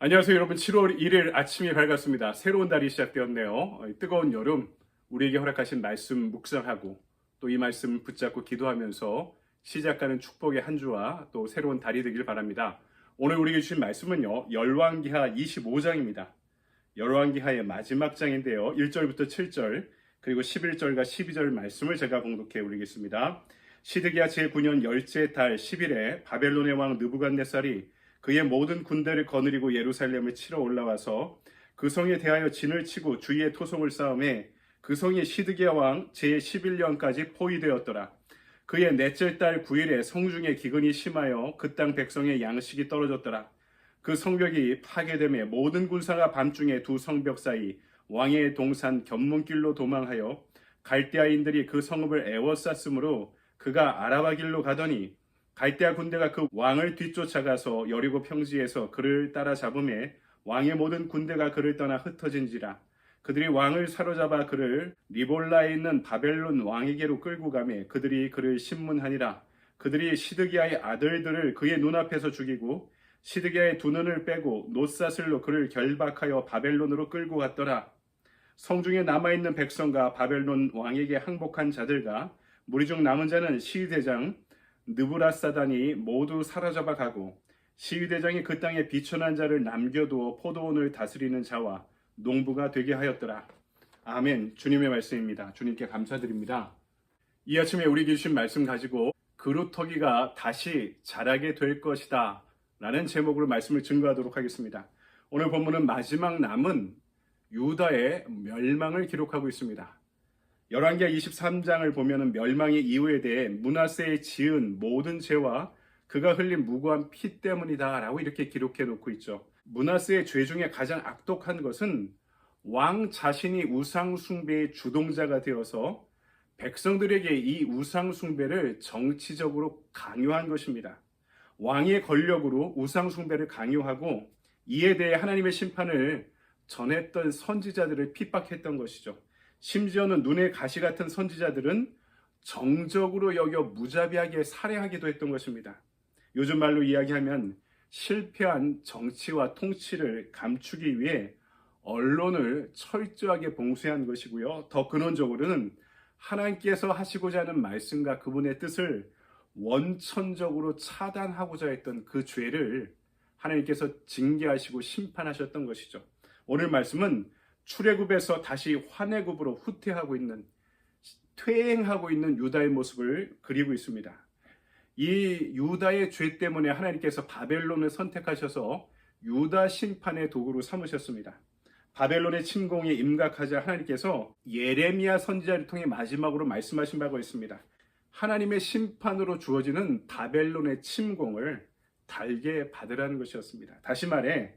안녕하세요 여러분. 7월 1일 아침이 밝았습니다. 새로운 달이 시작되었네요. 뜨거운 여름 우리에게 허락하신 말씀 묵상하고 또 이 말씀 붙잡고 기도하면서 시작하는 축복의 한 주와 또 새로운 달이 되길 바랍니다. 오늘 우리에게 주신 말씀은요, 열왕기하 25장입니다. 열왕기하의 마지막 장인데요, 1절부터 7절 그리고 11절과 12절 말씀을 제가 봉독해 올리겠습니다. 시드기야 제9년 열째 달 10일에 바벨론의 왕 느부갓네살이 그의 모든 군대를 거느리고 예루살렘을 치러 올라와서 그 성에 대하여 진을 치고 주위에 토성을 쌓음에 그 성이 시드기야 왕 제11년까지 포위되었더라. 그의 넷째 달 9일에 성중에 기근이 심하여 그 땅 백성의 양식이 떨어졌더라. 그 성벽이 파괴됨에 모든 군사가 밤중에 두 성벽 사이 왕의 동산 견문길로 도망하여 갈대아인들이 그 성읍을 에워쌌으므로 그가 아라바 길로 가더니 갈대아 군대가 그 왕을 뒤쫓아가서 여리고 평지에서 그를 따라잡음에 왕의 모든 군대가 그를 떠나 흩어진지라. 그들이 왕을 사로잡아 그를 리볼라에 있는 바벨론 왕에게로 끌고 가매 그들이 그를 신문하니라. 그들이 시드기야의 아들들을 그의 눈앞에서 죽이고 시드기야의 두 눈을 빼고 놋사슬로 그를 결박하여 바벨론으로 끌고 갔더라. 성중에 남아있는 백성과 바벨론 왕에게 항복한 자들과 무리 중 남은 자는 시위대장 느부라사단이 모두 사로잡아 가고 시위대장이 그 땅에 비천한 자를 남겨두어 포도원을 다스리는 자와 농부가 되게 하였더라. 아멘. 주님의 말씀입니다. 주님께 감사드립니다. 이 아침에 우리에게 주신 말씀 가지고 그루터기가 다시 자라게 될 것이다 라는 제목으로 말씀을 증거하도록 하겠습니다. 오늘 본문은 마지막 남은 유다의 멸망을 기록하고 있습니다. 열왕기하 23장을 보면 멸망의 이유에 대해 므낫세의 지은 모든 죄와 그가 흘린 무고한 피 때문이다 라고 이렇게 기록해 놓고 있죠. 므낫세의 죄 중에 가장 악독한 것은 왕 자신이 우상 숭배의 주동자가 되어서 백성들에게 이 우상 숭배를 정치적으로 강요한 것입니다. 왕의 권력으로 우상 숭배를 강요하고 이에 대해 하나님의 심판을 전했던 선지자들을 핍박했던 것이죠. 심지어는 눈에 가시 같은 선지자들은 정적으로 여겨 무자비하게 살해하기도 했던 것입니다. 요즘 말로 이야기하면 실패한 정치와 통치를 감추기 위해 언론을 철저하게 봉쇄한 것이고요. 더 근원적으로는 하나님께서 하시고자 하는 말씀과 그분의 뜻을 원천적으로 차단하고자 했던 그 죄를 하나님께서 징계하시고 심판하셨던 것이죠. 오늘 말씀은 출애굽에서 다시 환애굽으로 후퇴하고 있는, 퇴행하고 있는 유다의 모습을 그리고 있습니다. 이 유다의 죄 때문에 하나님께서 바벨론을 선택하셔서 유다 심판의 도구로 삼으셨습니다. 바벨론의 침공에 임각하자 하나님께서 예레미야 선지자를 통해 마지막으로 말씀하신 바가 있습니다. 하나님의 심판으로 주어지는 바벨론의 침공을 달게 받으라는 것이었습니다. 다시 말해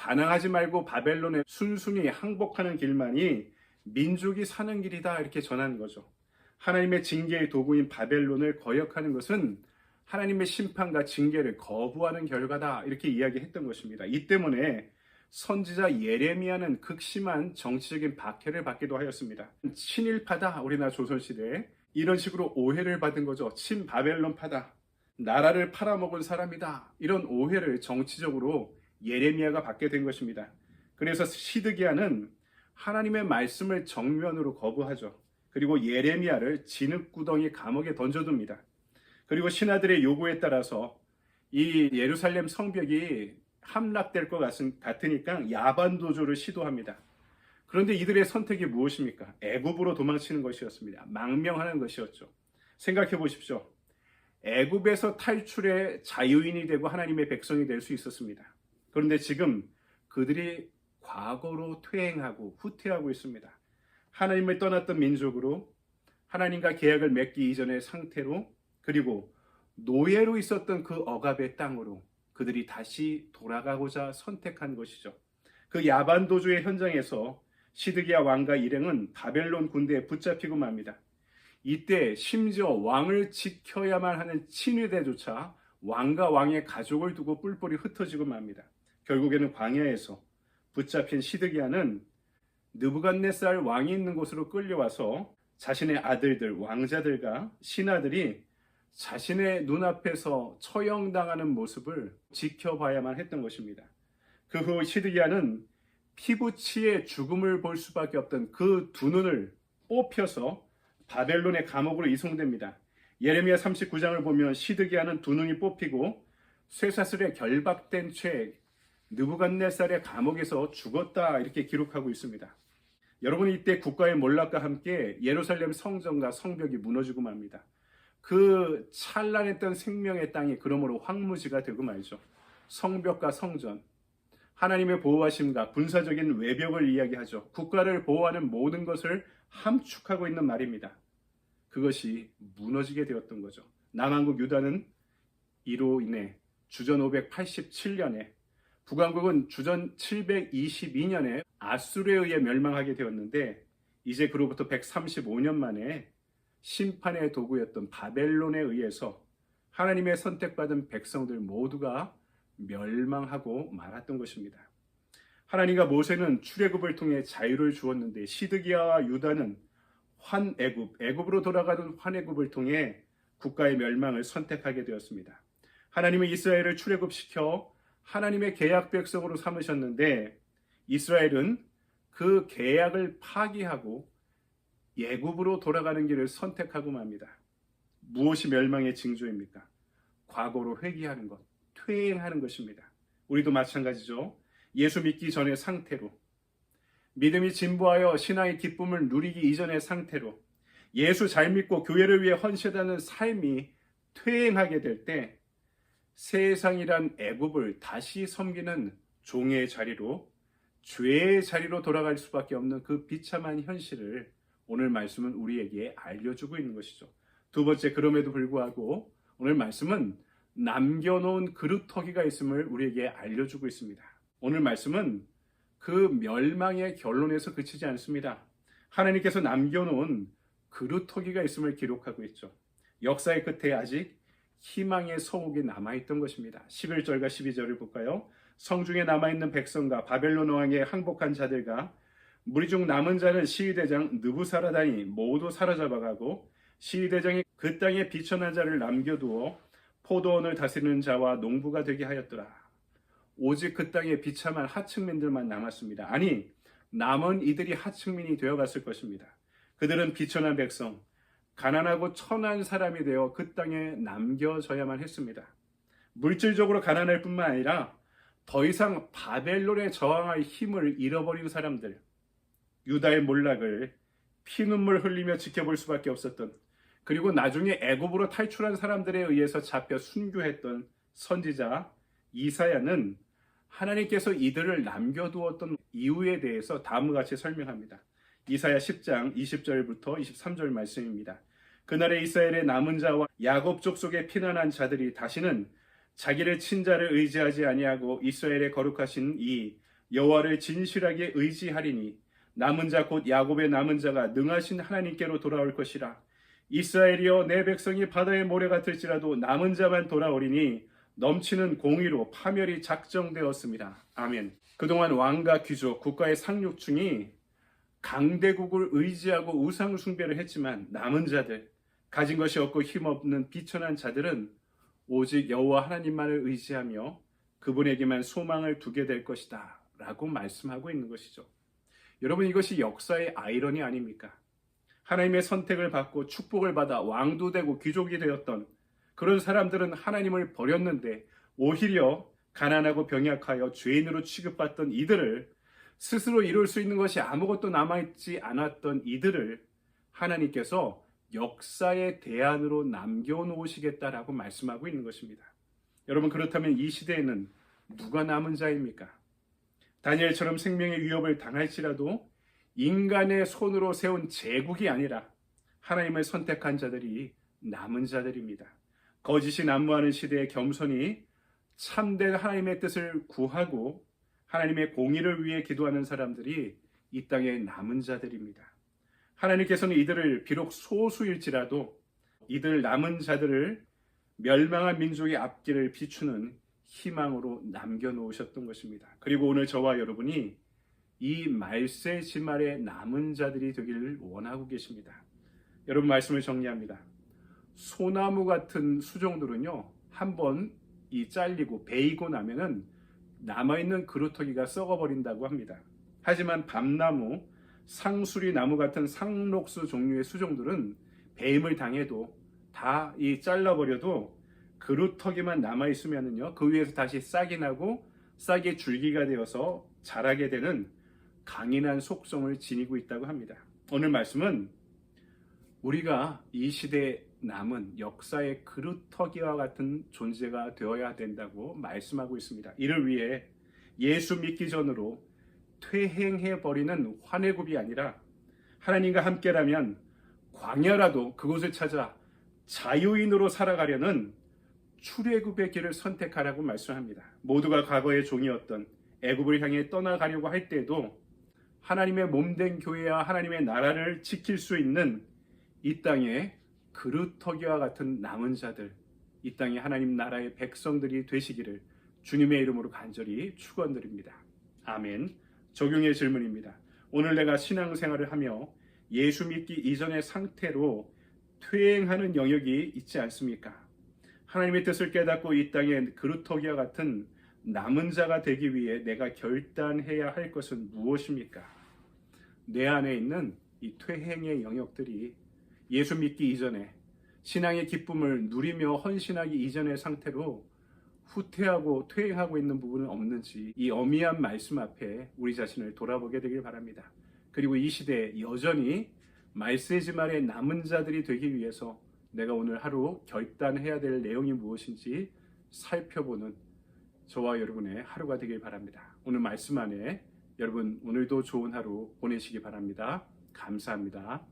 반항하지 말고 바벨론에 순순히 항복하는 길만이 민족이 사는 길이다 이렇게 전하는 거죠. 하나님의 징계의 도구인 바벨론을 거역하는 것은 하나님의 심판과 징계를 거부하는 결과다 이렇게 이야기했던 것입니다. 이 때문에 선지자 예레미야는 극심한 정치적인 박해를 받기도 하였습니다. 친일파다, 우리나라 조선시대에 이런 식으로 오해를 받은 거죠. 친바벨론파다, 나라를 팔아먹은 사람이다, 이런 오해를 정치적으로 예레미야가 받게 된 것입니다. 그래서 시드기야는 하나님의 말씀을 정면으로 거부하죠. 그리고 예레미야를 진흙구덩이 감옥에 던져둡니다. 그리고 신하들의 요구에 따라서 이 예루살렘 성벽이 함락될 것 같으니까 야반도주를 시도합니다. 그런데 이들의 선택이 무엇입니까? 애굽으로 도망치는 것이었습니다. 망명하는 것이었죠. 생각해 보십시오. 애굽에서 탈출해 자유인이 되고 하나님의 백성이 될 수 있었습니다. 그런데 지금 그들이 과거로 퇴행하고 후퇴하고 있습니다. 하나님을 떠났던 민족으로, 하나님과 계약을 맺기 이전의 상태로, 그리고 노예로 있었던 그 억압의 땅으로 그들이 다시 돌아가고자 선택한 것이죠. 그 야반도주의 현장에서 시드기야 왕과 일행은 바벨론 군대에 붙잡히고 맙니다. 이때 심지어 왕을 지켜야만 하는 친위대조차 왕과 왕의 가족을 두고 뿔뿔이 흩어지고 맙니다. 결국에는 광야에서 붙잡힌 시드기야는 느부갓네살 왕이 있는 곳으로 끌려와서 자신의 아들들, 왕자들과 신하들이 자신의 눈앞에서 처형당하는 모습을 지켜봐야만 했던 것입니다. 그 후 시드기야는 피부치의 죽음을 볼 수밖에 없던 그 두 눈을 뽑혀서 바벨론의 감옥으로 이송됩니다. 예레미야 39장을 보면 시드기야는 두 눈이 뽑히고 쇠사슬에 결박된 채 느부갓네살의 감옥에서 죽었다 이렇게 기록하고 있습니다. 여러분이 이때 국가의 몰락과 함께 예루살렘 성전과 성벽이 무너지고 맙니다. 그 찬란했던 생명의 땅이 그러므로 황무지가 되고 말죠. 성벽과 성전, 하나님의 보호하심과 군사적인 외벽을 이야기하죠. 국가를 보호하는 모든 것을 함축하고 있는 말입니다. 그것이 무너지게 되었던 거죠. 남한국 유다는 이로 인해 주전 587년에, 북왕국은 주전 722년에 아수르에 의해 멸망하게 되었는데, 이제 그로부터 135년 만에 심판의 도구였던 바벨론에 의해서 하나님의 선택받은 백성들 모두가 멸망하고 말았던 것입니다. 하나님과 모세는 출애굽을 통해 자유를 주었는데 시드기야와 유다는 애굽으로 돌아가는 환애굽을 통해 국가의 멸망을 선택하게 되었습니다. 하나님은 이스라엘을 출애굽시켜 하나님의 계약 백성으로 삼으셨는데 이스라엘은 그 계약을 파기하고 애굽으로 돌아가는 길을 선택하고 맙니다. 무엇이 멸망의 징조입니까? 과거로 회귀하는 것, 퇴행하는 것입니다. 우리도 마찬가지죠. 예수 믿기 전의 상태로, 믿음이 진보하여 신앙의 기쁨을 누리기 이전의 상태로, 예수 잘 믿고 교회를 위해 헌신하는 삶이 퇴행하게 될 때 세상이란 애굽을 다시 섬기는 종의 자리로, 죄의 자리로 돌아갈 수밖에 없는 그 비참한 현실을 오늘 말씀은 우리에게 알려주고 있는 것이죠. 두 번째, 그럼에도 불구하고 오늘 말씀은 남겨놓은 그루터기가 있음을 우리에게 알려주고 있습니다. 오늘 말씀은 그 멸망의 결론에서 그치지 않습니다. 하나님께서 남겨놓은 그루터기가 있음을 기록하고 있죠. 역사의 끝에 아직 희망의 성옥이 남아있던 것입니다. 11절과 12절을 볼까요? 성중에 남아있는 백성과 바벨론 왕에 항복한 자들과 무리 중 남은 자는 시위대장 느부사라단이 모두 사로잡아가고 시위대장이 그 땅에 비천한 자를 남겨두어 포도원을 다스리는 자와 농부가 되게 하였더라. 오직 그 땅에 비참한 하층민들만 남았습니다. 아니, 남은 이들이 하층민이 되어갔을 것입니다. 그들은 비천한 백성, 가난하고 천한 사람이 되어 그 땅에 남겨져야만 했습니다. 물질적으로 가난할 뿐만 아니라 더 이상 바벨론에 저항할 힘을 잃어버린 사람들, 유다의 몰락을 피눈물 흘리며 지켜볼 수밖에 없었던, 그리고 나중에 애굽으로 탈출한 사람들에 의해서 잡혀 순교했던 선지자 이사야는 하나님께서 이들을 남겨두었던 이유에 대해서 다음과 같이 설명합니다. 이사야 10장 20절부터 23절 말씀입니다. 그날에 이스라엘의 남은 자와 야곱 족속에 피난한 자들이 다시는 자기를 친자를 의지하지 아니하고 이스라엘의 거룩하신 이 여호와를 진실하게 의지하리니 남은 자 곧 야곱의 남은 자가 능하신 하나님께로 돌아올 것이라. 이스라엘이여 내 백성이 바다의 모래 같을지라도 남은 자만 돌아오리니 넘치는 공의로 파멸이 작정되었습니다. 아멘. 그동안 왕과 귀족, 국가의 상류층이 강대국을 의지하고 우상 숭배를 했지만 남은 자들, 가진 것이 없고 힘없는 비천한 자들은 오직 여호와 하나님만을 의지하며 그분에게만 소망을 두게 될 것이다 라고 말씀하고 있는 것이죠. 여러분, 이것이 역사의 아이러니 아닙니까? 하나님의 선택을 받고 축복을 받아 왕도 되고 귀족이 되었던 그런 사람들은 하나님을 버렸는데 오히려 가난하고 병약하여 죄인으로 취급받던 이들을, 스스로 이룰 수 있는 것이 아무것도 남아있지 않았던 이들을 하나님께서 역사의 대안으로 남겨놓으시겠다라고 말씀하고 있는 것입니다. 여러분, 그렇다면 이 시대에는 누가 남은 자입니까? 다니엘처럼 생명의 위협을 당할지라도 인간의 손으로 세운 제국이 아니라 하나님을 선택한 자들이 남은 자들입니다. 거짓이 난무하는 시대의 겸손히 참된 하나님의 뜻을 구하고 하나님의 공의를 위해 기도하는 사람들이 이 땅에 남은 자들입니다. 하나님께서는 이들을 비록 소수일지라도 이들 남은 자들을 멸망한 민족의 앞길을 비추는 희망으로 남겨놓으셨던 것입니다. 그리고 오늘 저와 여러분이 이 말세 지말의 남은 자들이 되기를 원하고 계십니다. 여러분, 말씀을 정리합니다. 소나무 같은 수종들은요, 한번 이 잘리고 베이고 나면은 남아있는 그루터기가 썩어버린다고 합니다. 하지만 밤나무, 상수리 나무 같은 상록수 종류의 수종들은 배임을 당해도 다 잘라버려도 그루터기만 남아있으면요, 그 위에서 다시 싹이 나고 싹이 줄기가 되어서 자라게 되는 강인한 속성을 지니고 있다고 합니다. 오늘 말씀은 우리가 이 시대에 남은 역사의 그루터기와 같은 존재가 되어야 된다고 말씀하고 있습니다. 이를 위해 예수 믿기 전으로 퇴행해버리는 환해굽이 아니라 하나님과 함께라면 광야라도 그곳을 찾아 자유인으로 살아가려는 출애굽의 길을 선택하라고 말씀합니다. 모두가 과거의 종이었던 애굽을 향해 떠나가려고 할 때에도 하나님의 몸된 교회와 하나님의 나라를 지킬 수 있는 이 땅에 그루터기와 같은 남은 자들, 이 땅에 하나님 나라의 백성들이 되시기를 주님의 이름으로 간절히 축원드립니다. 아멘. 적용의 질문입니다. 오늘 내가 신앙생활을 하며 예수 믿기 이전의 상태로 퇴행하는 영역이 있지 않습니까? 하나님의 뜻을 깨닫고 이 땅에 그루터기와 같은 남은 자가 되기 위해 내가 결단해야 할 것은 무엇입니까? 내 안에 있는 이 퇴행의 영역들이 예수 믿기 이전에 신앙의 기쁨을 누리며 헌신하기 이전의 상태로 후퇴하고 퇴행하고 있는 부분은 없는지 이 어미한 말씀 앞에 우리 자신을 돌아보게 되길 바랍니다. 그리고 이 시대에 여전히 말세지 말의 남은 자들이 되기 위해서 내가 오늘 하루 결단해야 될 내용이 무엇인지 살펴보는 저와 여러분의 하루가 되길 바랍니다. 오늘 말씀 안에 여러분 오늘도 좋은 하루 보내시기 바랍니다. 감사합니다.